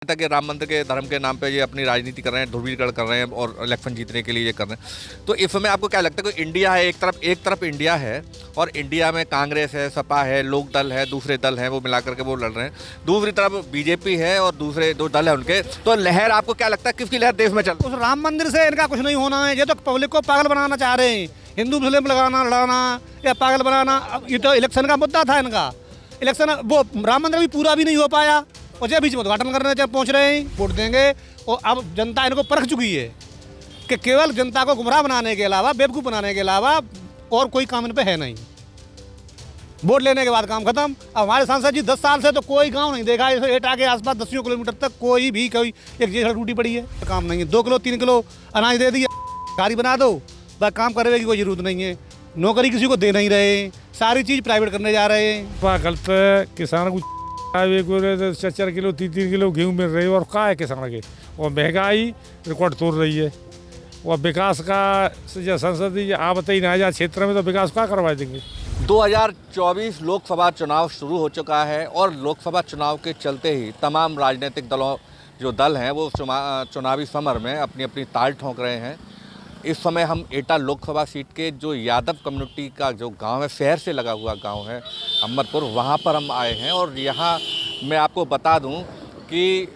था कि राम मंदिर के धर्म के नाम पे ये अपनी राजनीति कर रहे हैं, ध्रुवीकरण कर रहे हैं और इलेक्शन जीतने के लिए ये कर रहे हैं। तो इस समय आपको क्या लगता है कि इंडिया है, एक तरफ इंडिया है और इंडिया में कांग्रेस है, सपा है, लोक दल है, दूसरे दल हैं, वो मिलाकर के वो लड़ रहे हैं, दूसरी तरफ बीजेपी है और दूसरे दो दल है उनके। तो लहर आपको क्या लगता है किसकी लहर देश में चल? उस राम मंदिर से इनका कुछ नहीं होना है। ये तो पब्लिक को पागल बनाना चाह रहे हैं, हिंदू मुस्लिम लगाना लड़ाना या पागल बनाना। अब ये तो इलेक्शन का मुद्दा था इनका। इलेक्शन वो राम मंदिर भी पूरा भी नहीं हो पाया और ये बीच में उद्घाटन करने पहुंच रहे हैं, वोट देंगे। और अब जनता इनको परख चुकी है कि केवल जनता को गुमराह बनाने के अलावा, बेवकूफ़ बनाने के अलावा और कोई काम इन पे है नहीं। वोट लेने के बाद काम खत्म। अब हमारे सांसद जी 10 साल से तो कोई गांव नहीं देखा है। एटा के आसपास 10 किलोमीटर तक कोई एक जगह टूटी पड़ी है, काम नहीं है। 2 किलो 3 किलो अनाज दे दिया, गाड़ी बना दो, बस काम करने की कोई जरूरत नहीं है। नौकरी किसी को दे नहीं रहे, सारी चीज़ प्राइवेट करने जा रहे हैं। गलत किसान को 4 किलो 3 किलो गेहूँ मिल रही है और क्या है किसान के। और महंगाई रिकॉर्ड तोड़ रही है। और विकास का संसद आवत ही ना क्षेत्र में तो विकास क्या करवा देंगे। 2024 लोकसभा चुनाव शुरू हो चुका है और लोकसभा चुनाव के चलते ही तमाम राजनीतिक दलों जो दल हैं वो चुनावी समर में अपनी अपनी ताल ठोंक रहे हैं। इस समय हम एटा लोकसभा सीट के जो यादव कम्युनिटी का जो गांव है, शहर से लगा हुआ गांव है अमरपुर, वहां पर हम आए हैं। और यहाँ मैं आपको बता दूं कि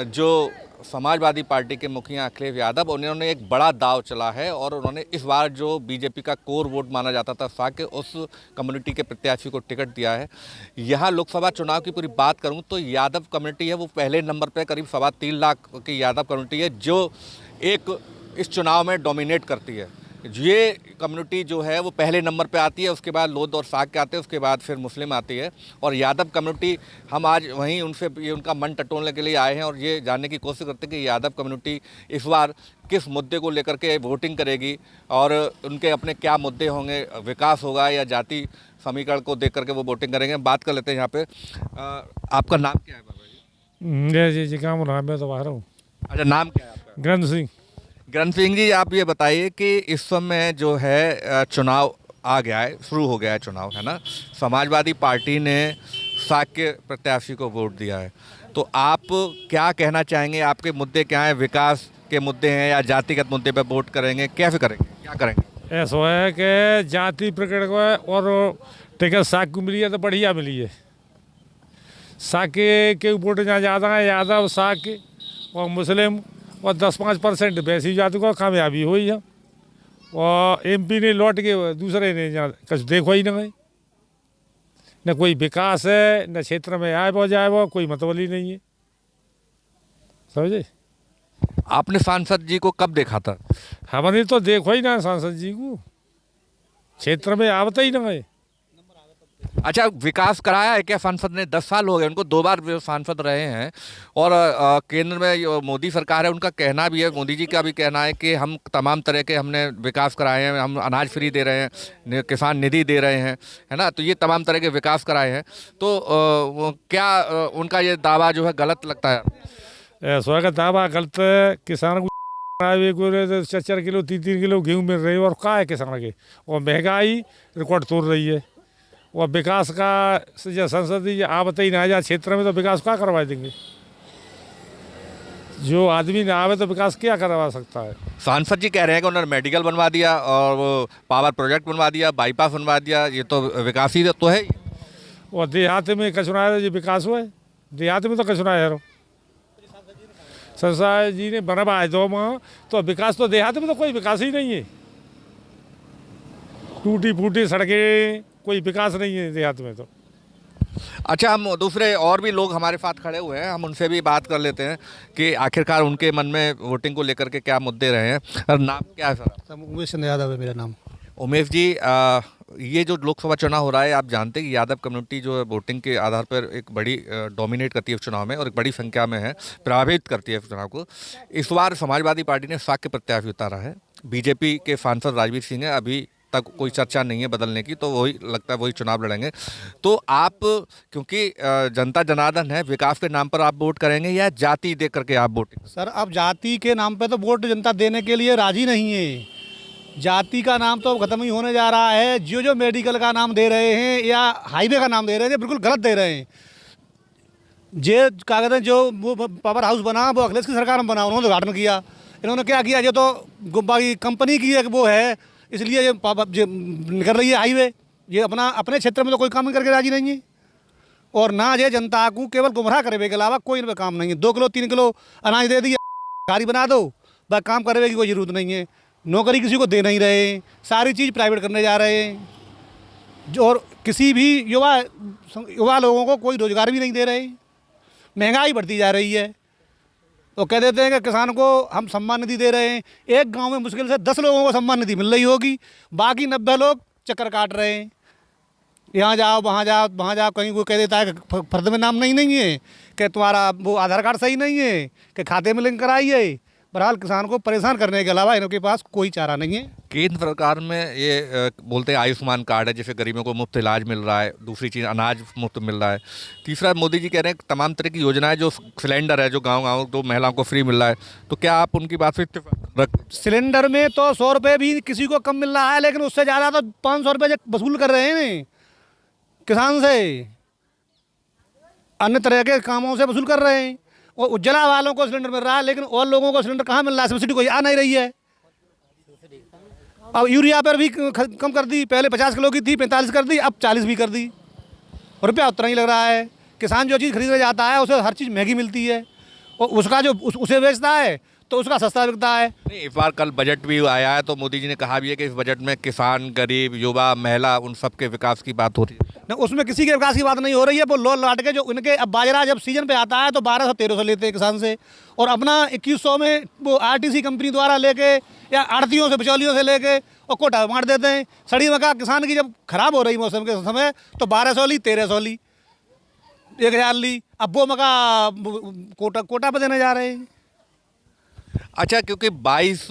जो समाजवादी पार्टी के मुखिया अखिलेश यादव, उन्होंने एक बड़ा दाव चला है और उन्होंने इस बार जो बीजेपी का कोर वोट माना जाता था साके, उस कम्युनिटी के प्रत्याशी को टिकट दिया है। यहाँ लोकसभा चुनाव की पूरी बात करूँ तो यादव कम्युनिटी है वो पहले नंबर पर, करीब 3.25 लाख की यादव कम्युनिटी है जो एक इस चुनाव में डोमिनेट करती है। ये कम्युनिटी जो है वो पहले नंबर पे आती है, उसके बाद लोध और साग के आते हैं, उसके बाद फिर मुस्लिम आती है। और यादव कम्युनिटी, हम आज वहीं उनसे ये उनका मन टटोलने के लिए आए हैं और ये जानने की कोशिश करते हैं कि यादव कम्युनिटी इस बार किस मुद्दे को लेकर के वोटिंग करेगी और उनके अपने क्या मुद्दे होंगे, विकास होगा या जाति समीकरण को देख करके वो वोटिंग करेंगे। बात कर लेते हैं यहाँ पे। आपका नाम क्या है बाबा जी? जी काम नाम है तो हूँ। अच्छा, नाम क्या है आपका? ग्रंथ सिंह। ग्रंथ सिंह जी, आप ये बताइए कि इस समय जो है चुनाव आ गया है, शुरू हो गया है चुनाव, है ना। समाजवादी पार्टी ने साक्य प्रत्याशी को वोट दिया है, तो आप क्या कहना चाहेंगे? आपके मुद्दे क्या हैं? विकास के मुद्दे हैं या जातिगत मुद्दे पर वोट करेंगे? कैसे करेंगे, क्या करेंगे? ऐसा है कि जाति प्रकट को और टिकट साक को मिली है तो बढ़िया मिली है। साके के वोट जहाँ ज़्यादा है, यादव साक और मुस्लिम और 10-5% वैसी जाति को कामयाबी हुई है। और एमपी ने लौट के दूसरे ने यहाँ कुछ देखो ही नहीं, न कोई विकास है, न क्षेत्र में आए वो जाए वो कोई मतलब ही नहीं है, समझे। आपने सांसद जी को कब देखा था? हमने तो देखो ही ना सांसद जी को, क्षेत्र में आवता ही नहीं। अच्छा, विकास कराया है क्या सांसद ने? 10 साल हो गए उनको, 2 बार सांसद रहे हैं और केंद्र में मोदी सरकार है, उनका कहना भी है, मोदी जी का भी कहना है कि हम तमाम तरह के हमने विकास कराए हैं, हम अनाज फ्री दे रहे हैं, किसान निधि दे रहे हैं, है ना। तो ये तमाम तरह के विकास कराए हैं। तो क्या उनका ये दावा जो है गलत लगता है? ऐसा का दावा गलत है। किसान को 4 किलो 3 किलो गेहूँ मिल रही है और क्या है किसान के। और महंगाई रिकॉर्ड तोड़ रही है। और विकास का संसद आवत ही ना क्षेत्र में तो विकास क्या करवा देंगे। जो आदमी ना आवे तो विकास क्या करवा सकता है। सांसद जी कह रहे हैं कि उन्होंने मेडिकल बनवा दिया और वो पावर प्रोजेक्ट बनवा दिया, बाईपास बनवा दिया, ये तो विकास ही तो है। और देहात में कचुना है जो विकास हुआ है, देहात में तो कचुना है। संसद जी ने बनवाए 2 माह, तो विकास तो देहात में तो कोई विकास ही नहीं है। टूटी फूटी सड़कें, कोई विकास नहीं है देहात में तो। अच्छा, हम दूसरे और भी लोग हमारे साथ खड़े हुए हैं, हम उनसे भी बात कर लेते हैं कि आखिरकार उनके मन में वोटिंग को लेकर के क्या मुद्दे रहे हैं। और नाम क्या है सर? उमेश यादव है मेरा नाम। उमेश जी, ये जो लोकसभा चुनाव हो रहा है, आप जानते हैं कि यादव कम्युनिटी जो है वोटिंग के आधार पर एक बड़ी डोमिनेट करती है चुनाव में और एक बड़ी संख्या में है, प्रभावित करती है चुनाव को। इस बार समाजवादी पार्टी ने साक्य प्रत्याशी उतारा है। बीजेपी के सांसद राजवीर सिंह है, अभी तक कोई चर्चा नहीं है बदलने की, तो वही लगता है वही चुनाव लड़ेंगे। तो आप, क्योंकि जनता जनार्दन है, विकास के नाम पर आप वोट करेंगे या जाति देख करके आप वोट? सर, अब जाति के नाम पे तो वोट जनता देने के लिए राजी नहीं है। जाति का नाम तो खत्म ही होने जा रहा है। जो मेडिकल का नाम दे रहे हैं या हाईवे का नाम दे रहे हैं, बिल्कुल गलत दे रहे हैं। जे कागज जो वो पावर हाउस बना वो अखिलेश की सरकार में बना, उन्होंने उद्घाटन किया। इन्होंने क्या किया, ये तो बाकी कंपनी की एक वो है, इसलिए ये निकल रही है हाईवे। ये अपने क्षेत्र में तो कोई काम नहीं करके राजी नहीं है, और ना ये जनता को केवल गुमराह करे के अलावा कोई इनका काम नहीं है। 2 किलो 3 किलो अनाज दे दिया, गाड़ी बना दो, बस काम करने की कोई ज़रूरत नहीं है। नौकरी किसी को दे नहीं रहे, सारी चीज़ प्राइवेट करने जा रहे हैं, और किसी भी युवा लोगों को कोई रोज़गार भी नहीं दे रहे। महंगाई बढ़ती जा रही है, तो कह देते हैं कि किसान को हम सम्मान निधि दे रहे हैं। एक गांव में मुश्किल से 10 लोगों को सम्मान निधि मिल रही होगी, बाकी 90 लोग चक्कर काट रहे हैं, यहाँ जाओ वहाँ जाओ वहाँ जाओ। कहीं वो कह देता है कि फर्द में नाम नहीं है, कि तुम्हारा वो आधार कार्ड सही नहीं है, कि खाते में लिंक कराइए। बहरहाल किसान को परेशान करने के अलावा इनके पास कोई चारा नहीं है। केंद्र सरकार में ये बोलते हैं आयुष्मान कार्ड है, जिससे गरीबों को मुफ्त इलाज मिल रहा है, दूसरी चीज़ अनाज मुफ्त मिल रहा है। तीसरा, मोदी जी कह रहे हैं तमाम तरह की योजनाएं, जो सिलेंडर है जो गांव-गांव तो महिलाओं को फ्री मिल रहा है, तो क्या आप उनकी बात से इत्तेफाक रखते? सिलेंडर में तो 100 रुपये भी किसी को कम मिल रहा है, लेकिन उससे ज़्यादा तो 500 रुपये वसूल कर रहे हैं किसान से, अन्य तरह के कामों से वसूल कर रहे हैं। और उज्ज्वला वालों को सिलेंडर मिल रहा है, लेकिन और लोगों को सिलेंडर कहाँ मिल रहा है? सब्सिडी कोई आ नहीं रही है। अब यूरिया पर भी कम कर दी, पहले 50 किलो की थी 45 कर दी, अब 40 भी कर दी, रुपया उतना ही लग रहा है। किसान जो चीज़ खरीदने जाता है उसे हर चीज़ महंगी मिलती है, और उसका जो उसे बेचता है तो उसका सस्ता बिकता है। नहीं, इस बार कल बजट भी आया है, तो मोदी जी ने कहा भी है कि इस बजट में किसान, गरीब, युवा, महिला, उन सब के विकास की बात हो रही है। न, उसमें किसी के विकास की बात नहीं हो रही है। वो लो लाट के जो उनके, अब बाजरा जब सीजन पे आता है तो 1200-1300 लेते हैं किसान से, और अपना 2100 में वो आरटीसी कंपनी द्वारा लेके या आड़तियों से, बिचौलियों से लेके और कोटा बांट देते हैं। सड़ी मक्का किसान की जब खराब हो रही मौसम के समय तो 1200 ली, 1300 ली, 1000 ली। अब वो मक्का कोटा पे देने जा रहे हैं। अच्छा, क्योंकि 22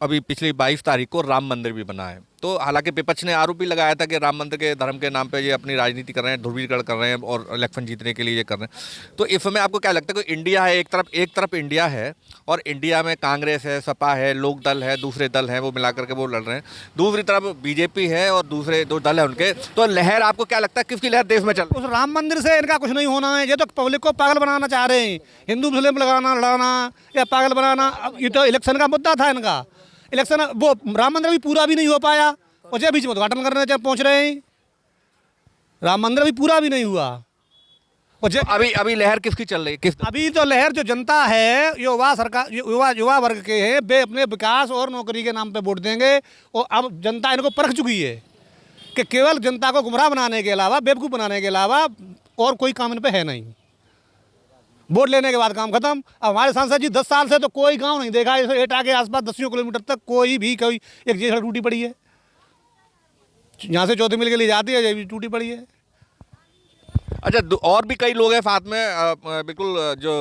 अभी पिछली 22 तारीख को राम मंदिर भी बना है, तो हालांकि विपक्ष ने आरोप भी लगाया था कि राम मंदिर के धर्म के नाम पे ये अपनी राजनीति कर रहे हैं, ध्रुवीकरण कर रहे हैं और इलेक्शन जीतने के लिए ये कर रहे हैं। तो इस समय आपको क्या लगता है कि इंडिया है, एक तरफ इंडिया है, और इंडिया में कांग्रेस है, सपा है, लोक दल है, दूसरे दल हैं, वो मिलाकर के वो लड़ रहे हैं, दूसरी तरफ बीजेपी है और दूसरे 2 दल हैं उनके, तो लहर आपको क्या लगता है किसकी लहर देश में चल रही है? उस राम मंदिर से इनका कुछ नहीं होना है। ये तो पब्लिक को पागल बनाना चाह रहे हैं, हिंदू मुस्लिम लगाना लड़ाना या पागल बनाना। अब ये तो इलेक्शन का मुद्दा था इनका। इलेक्शन, वो राम मंदिर भी पूरा भी नहीं हो पाया, और जब बीच में उद्घाटन करने पहुंच रहे हैं, राम मंदिर भी पूरा भी नहीं हुआ। और तो अभी लहर किसकी चल रही है? अभी तो लहर जो जनता है, युवा सरकार, युवा वर्ग के हैं, वे अपने विकास और नौकरी के नाम पे वोट देंगे। और अब जनता इनको परख चुकी है कि केवल जनता को गुमराह बनाने के अलावा, बेवकूफ़ बनाने के अलावा और कोई काम इन पे है नहीं। वोट लेने के बाद काम खत्म। अब हमारे सांसद जी 10 साल से तो कोई गांव नहीं देखा, इस एटा के आसपास 10 किलोमीटर तक कोई एक जैसा टूटी पड़ी है। यहाँ से चौथे मिल के लिए जाती है, ये भी टूटी पड़ी है। अच्छा, और भी कई लोग हैं साथ में, बिल्कुल जो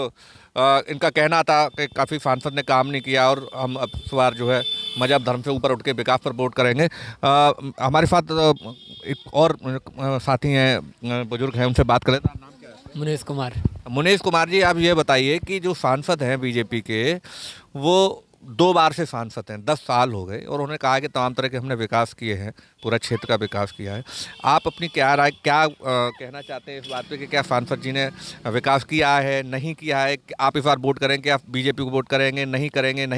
इनका कहना था कि काफ़ी सांसद ने काम नहीं किया और हम अब इस बार जो है मजहब धर्म से ऊपर उठ के विकास पर वोट करेंगे। हमारे साथ एक और साथी हैं, बुजुर्ग हैं, उनसे बात करें। नाम क्या है? मुनीश कुमार। मुनीश कुमार जी, आप ये बताइए कि जो सांसद हैं बीजेपी के, वो 2 बार से सांसद हैं, 10 साल हो गए, और उन्होंने कहा कि तमाम तरह के हमने विकास किए हैं, पूरा क्षेत्र का विकास किया है। आप अपनी क्या राय, क्या कहना चाहते हैं इस बात पे कि क्या सांसद जी ने विकास किया है, नहीं किया है? आप इस बार वोट करेंगे, आप बीजेपी को वोट करेंगे? नहीं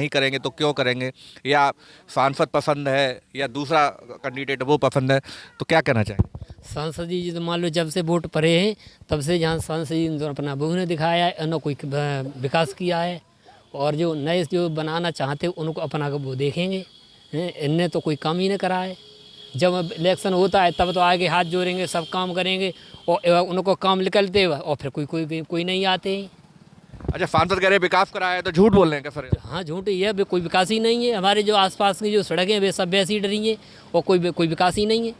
करेंगे तो क्यों करेंगे? या सांसद पसंद है या दूसरा कैंडिडेट वो पसंद है, तो क्या कहना चाहेंगे? सांसद जी तो मान लो जब से वोट पड़े हैं तब से जहाँ सांसद जी ने अपना बहु ने दिखाया है, न कोई विकास किया है, और जो नए जो बनाना चाहते उनको अपना वो देखेंगे। इनने तो कोई काम ही नहीं करा है। जब इलेक्शन होता है तब तो आगे हाथ जोड़ेंगे, सब काम करेंगे, और उनको काम निकलते हुए और फिर कोई नहीं आते हैं। अच्छा, सांसद कह रहे विकास करा है तो झूठ बोल रहे हैं क्या सर? हाँ, झूठ ही है, कोई विकास ही नहीं है। हमारे जो आसपास की जो सड़कें हैं वे सब वैसी ही डरी हैं, और कोई विकास ही नहीं है,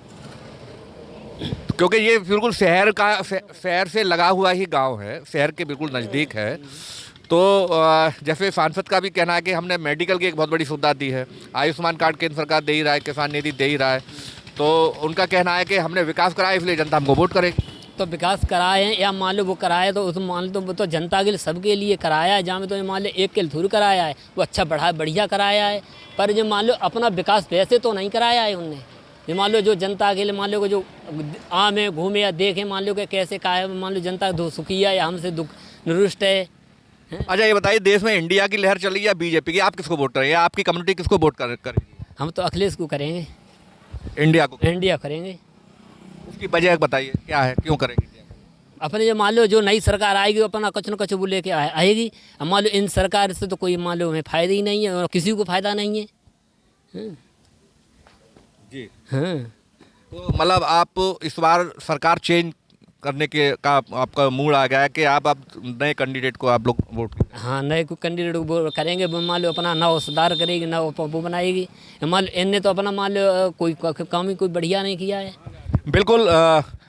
क्योंकि ये बिल्कुल शहर से लगा हुआ ही गांव है, शहर के बिल्कुल नज़दीक है। तो जैसे सांसद का भी कहना है कि हमने मेडिकल की एक बहुत बड़ी सुविधा दी है, आयुष्मान कार्ड केंद्र सरकार दे ही रहा है, किसान निधि दे ही रहा है, तो उनका कहना है कि हमने विकास कराया इसलिए जनता हमको वोट करेगी। तो विकास कराए हैं या मान लो वो कराया तो उस मान लो तो वो तो जनता के लिए, सबके लिए कराया है। जहाँ में तो मान लो एक के लिए थोड़ी कराया है, वो अच्छा बढ़िया कराया है, पर जो मान लो अपना विकास वैसे तो नहीं कराया है उनने। ये मान लो जो जनता के लिए मान लो जो आम है घूमे या देखे मान लो कि कैसे का है, मान लो जनता दो सुखी है या हमसे दुख निरुष्ट है। अच्छा ये बताइए, देश में इंडिया की लहर चली या बीजेपी की, आप किसको वोट करेंगे? आपकी कम्युनिटी किसको वोट करेगी? हम तो अखिलेश को करेंगे, इंडिया को। इंडिया करेंगे। उसकी वजह बताइए, क्या है, क्यों करेंगे? अपने जो मान लो जो नई सरकार आएगी अपना कुछ न कुछ वो लेके आएगी। अब मान लो इन सरकार से तो कोई मान लो हमें फ़ायदा ही नहीं है और किसी को फ़ायदा नहीं है। जी। हाँ तो मतलब आप इस बार सरकार चेंज करने के का आपका मूड आ गया है कि आप नए कैंडिडेट को आप लोग वोट करें? हाँ, नए को कैंडिडेट को वो करेंगे। वो मान लो अपना नव सुधार करेगी, नव वो बनाएगी। मान लो इनने तो अपना मान लो कोई काम ही कोई बढ़िया नहीं किया है। बिल्कुल।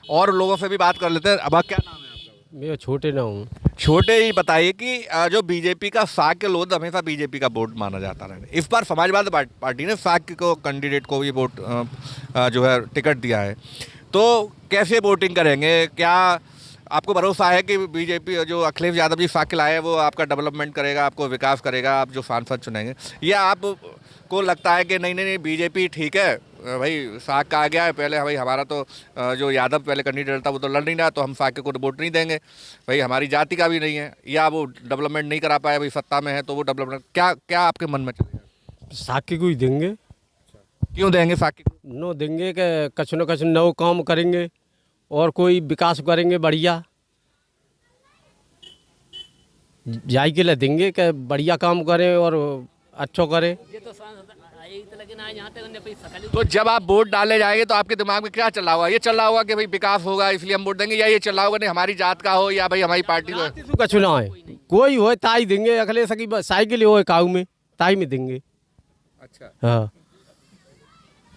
और लोगों से भी बात कर लेते हैं। अब क्या नाम है आपका? मैं छोटे ना हूँ। छोटे ही बताइए कि जो बीजेपी का साक्य लोध हमेशा बीजेपी का वोट माना जाता रहा। इस बार समाजवादी पार्टी ने साक्य को कैंडिडेट को ये वोट जो है टिकट दिया है, तो कैसे वोटिंग करेंगे? क्या आपको भरोसा है कि बीजेपी जो अखिलेश यादव जी साक्य लाए हैं वो आपका डेवलपमेंट करेगा, आपको विकास करेगा, आप जो सांसद चुनेंगे? या आपको लगता है कि नहीं बीजेपी ठीक है भाई, साक्य आ गया है, पहले भाई हमारा तो जो यादव पहले कैंडिडेट था वो तो लड़ नहीं रहा, तो हम साक्य को वोट नहीं देंगे, भाई हमारी जाति का भी नहीं है, या वो डेवलपमेंट नहीं करा पाया, भाई सत्ता में है तो वो डेवलपमेंट क्या आपके मन में चलेगा? साक्य को ही देंगे। क्यों देंगे साक्य को? नो देंगे कि कछ न कछ नव काम करेंगे और कोई विकास करेंगे बढ़िया। जाई के लिए देंगे कि बढ़िया काम करें और अच्छा करें। तो जब आप वोट डालने जाएंगे तो आपके दिमाग में क्या चल रहा होगा? ये चल रहा होगा कि भाई विकास होगा इसलिए हम वोट देंगे, या ये चल रहा होगा नहीं हमारी जात का हो या भाई हमारी पार्टी को? कछ ना है, कोई हो ताई देंगे। अखिलेश की साइकिल हो काऊ में ताई में देंगे। अच्छा। हाँ,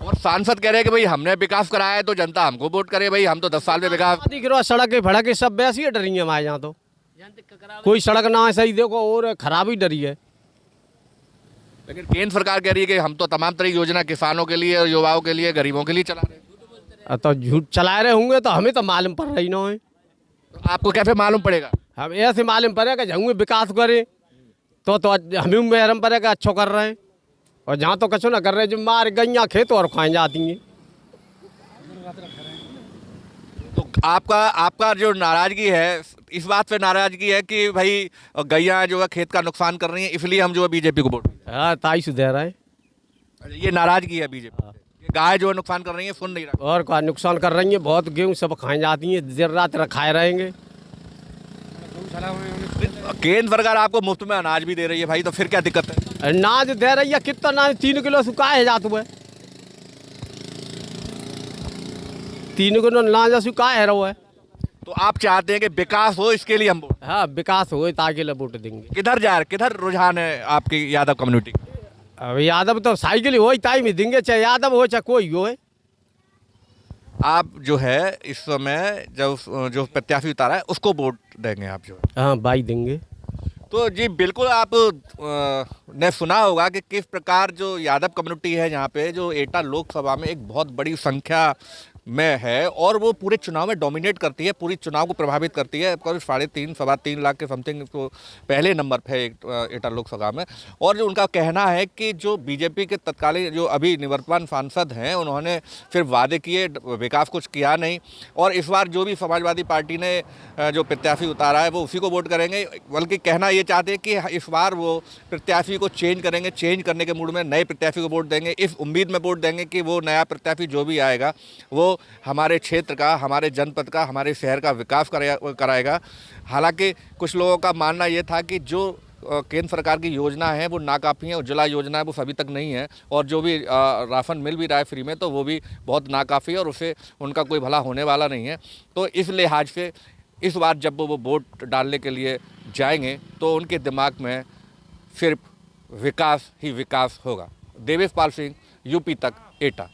और सांसद कह रहे हैं कि भाई हमने विकास कराया है तो जनता हमको वोट करे, भाई हम तो 10 साल में विकास। दिख रहा सड़क फड़क सब वैसी डरी है हमारे यहाँ तो। कोई सड़क ना है सही, देखो और खराब ही डरी है। लेकिन केंद्र सरकार कह रही है कि हम तो तमाम तरह की योजना किसानों के लिए, युवाओं के लिए, गरीबों के लिए चला रहे हैं। तो झूठ चला रहे होंगे तो हमें तो मालूम पड़ रही ना है। तो आपको कैसे मालूम पड़ेगा? हम ऐसे मालूम पड़ेगा जाऊँगे विकास करें तो हमें महरम पड़ेगा अच्छा कर रहे हैं, और जहाँ तो कछो ना कर रहे जो मार गैया खेत और खाए जाती हैं। तो आपका जो नाराजगी है इस बात पे नाराजगी है कि भाई गैया जो है खेत का नुकसान कर रही है इसलिए हम जो है बीजेपी को वोट। हाँ, ताई सुधर रहे। ये नाराजगी है बीजेपी से। गाय जो है नुकसान कर रही है, सुन नहीं रहा। और क्या नुकसान कर रही है, बहुत गेहूँ सब खाए जाती हैं, देर रात खाए रहेंगे। केंद्र सरकार आपको मुफ्त में अनाज भी दे रही है भाई, तो फिर क्या दिक्कत है? अनाज दे रही है कितना, अनाज 3 किलो सुखाए जाते हुए, 3 किलो अनाज सुखाए रहो है। तो आप चाहते हैं कि विकास हो, इसके लिए हम वोट। हाँ, विकास हो ताकि वोट देंगे। किधर रुझान है आपकी यादव कम्युनिटी? अब यादव तो साइकिल हो ताई में देंगे, चाहे यादव हो चाहे कोई हो। आप जो है इस समय जो प्रत्याशी उतारा है उसको वोट देंगे आप जो है? हाँ भाई देंगे। तो जी बिल्कुल, आप ने सुना होगा कि किस प्रकार जो यादव कम्युनिटी है यहाँ पे, जो एटा लोकसभा में एक बहुत बड़ी संख्या में है और वो पूरे चुनाव में डोमिनेट करती है, पूरी चुनाव को प्रभावित करती है। करीब 3.5-3.25 लाख के समथिंग तो पहले नंबर पे एटा लोकसभा में। और जो उनका कहना है कि जो बीजेपी के तत्कालीन जो अभी निवर्तमान सांसद हैं उन्होंने फिर वादे किए, विकास कुछ किया नहीं, और इस बार जो भी समाजवादी पार्टी ने जो प्रत्याशी उतारा है वो उसी को वोट करेंगे। बल्कि कहना ये चाहते हैं कि इस बार वो प्रत्याशी को चेंज करेंगे, चेंज करने के मूड में नए प्रत्याशी को वोट देंगे, इस उम्मीद में वोट देंगे कि वो नया प्रत्याशी जो भी आएगा वो हमारे क्षेत्र का, हमारे जनपद का, हमारे शहर का विकास कराएगा। हालांकि कुछ लोगों का मानना ये था कि जो केंद्र सरकार की योजना है वो नाकाफ़ी है, उज्ज्वला योजना है वो अभी तक नहीं है, और जो भी राशन मिल भी रहा है फ्री में तो वो भी बहुत नाकाफ़ी है और उससे उनका कोई भला होने वाला नहीं है। तो इस लिहाज से इस बार जब वो वोट डालने के लिए जाएंगे तो उनके दिमाग में सिर्फ विकास ही विकास होगा। देवेश पाल सिंह, यूपी तक, एटा।